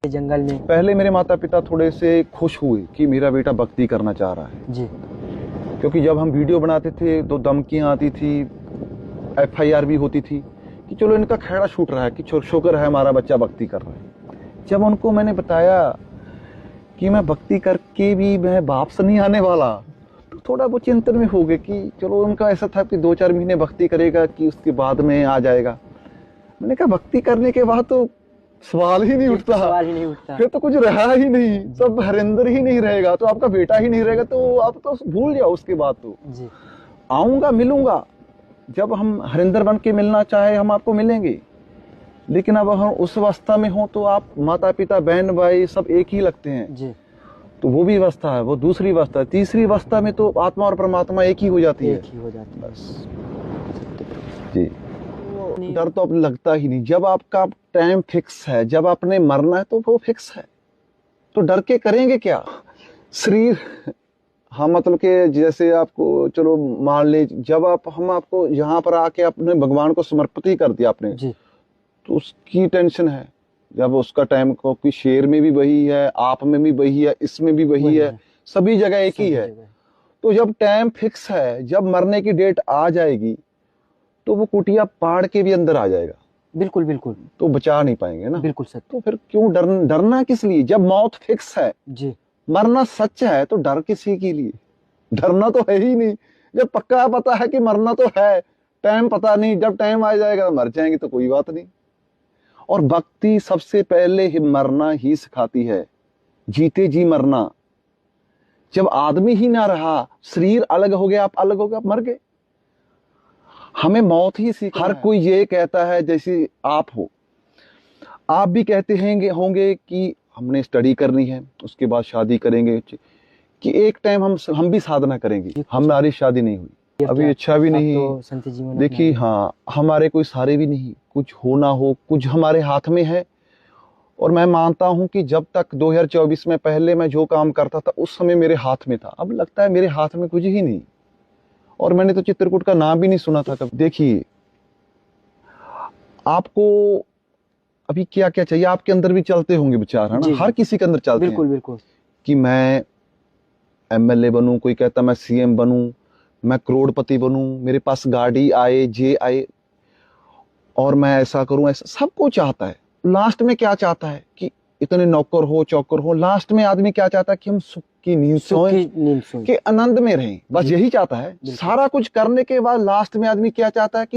जंगल में। पहले मेरे माता पिता थोड़े से खुश हुए कि मेरा बेटा भक्ति करना चाह रहा है जी। क्योंकि जब हम वीडियो बनाते थे तो धमकियां आती थी, FIR भी होती थी कि चलो इनका खैड़ा छूट रहा है कि शुक्र है हमारा बच्चा भक्ति कर रहा है। जब उनको मैंने बताया कि मैं भक्ति करके भी मैं वापस नहीं आने वाला, तो थोड़ा वो चिंतन में हो गए कि चलो उनका ऐसा था कि 2-4 महीने भक्ति करेगा कि उसके बाद में आ जाएगा। मैंने कहा भक्ति करने के बाद तो सवाल ही नहीं उठता, फिर तो कुछ रहा ही नहीं, सब हरिंदर ही नहीं रहेगा, तो आपका बेटा ही नहीं रहेगा, तो आप तो भूल जाओ उसके बाद। तो आऊंगा, मिलूंगा, जब हम हरिंदर बन के मिलना चाहे हम आपको मिलेंगे, लेकिन अब हम उस अवस्था में हो तो आप माता पिता बहन भाई सब एक ही लगते हैं जी। तो वो भी अवस्था है, वो दूसरी अवस्था है, तीसरी अवस्था में तो आत्मा और परमात्मा एक ही हो जाती है, बस जी। डर तो अब लगता ही नहीं, जब आपका टाइम फिक्स है, जब आपने मरना है तो वो फिक्स है, तो डर के करेंगे क्या। शरीर हाँ मतलब कि जैसे आपको चलो मान ले, जब हम आपको यहाँ पर आके अपने भगवान को समर्पित ही कर दिया आपने जी, तो उसकी टेंशन है। जब उसका टाइम को कि शेर में भी वही है, आप में भी वही है, इसमें भी वही है, सभी जगह एक ही है। तो जब टाइम फिक्स है, जब मरने की डेट आ जाएगी तो वो कुटिया पाड़ के भी अंदर आ जाएगा। बिल्कुल बिल्कुल, तो बचा नहीं पाएंगे ना। बिल्कुल सच। तो फिर क्यों डरना किस लिए, जब मौत फिक्स है जी, मरना सच है, तो डर किसी के लिए, डरना तो है ही नहीं। जब पक्का पता है कि मरना तो है, टाइम पता नहीं, जब टाइम आ जाएगा तो मर जाएंगे, तो कोई बात नहीं। और भक्ति सबसे पहले ही मरना ही सिखाती है, जीते जी मरना। जब आदमी ही ना रहा, शरीर अलग हो गया, आप अलग हो गए, आप मर गए, हमें मौत ही सीखना है। हर कोई ये कहता है, जैसे आप हो, आप भी कहते होंगे कि हमने स्टडी करनी है, उसके बाद शादी करेंगे, कि एक टाइम हम भी साधना करेंगे। हमारी शादी नहीं हुई अभी, इच्छा भी नहीं। तो देखिए हाँ, हमारे कोई सारे भी नहीं, कुछ हो ना हो, कुछ हमारे हाथ में है। और मैं मानता हूं कि जब तक 2024 में पहले मैं जो काम करता था उस समय मेरे हाथ में था, अब लगता है मेरे हाथ में कुछ ही नहीं। और मैंने तो चित्रकूट का नाम भी नहीं सुना था कभी। देखिए आपको अभी क्या क्या चाहिए, आपके अंदर भी चलते होंगे विचार, है ना, हर किसी के अंदर चलते हैं। बिल्कुल बिल्कुल, कि मैं MLA बनूं, कोई कहता मैं CM बनूं, मैं करोड़पति बनूं, मेरे पास गाड़ी आए, जे आए, और मैं ऐसा करूं, ऐसा सबको चाहता है। लास्ट में क्या चाहता है कि इतने नौकर हो, चौकर हो, लास्ट में आदमी क्या चाहता है कि हम सुख की नींद सोएं, कि आनंद में रहें, बस यही चाहता है। सारा कुछ करने के बाद लास्ट में आदमी क्या चाहता है कि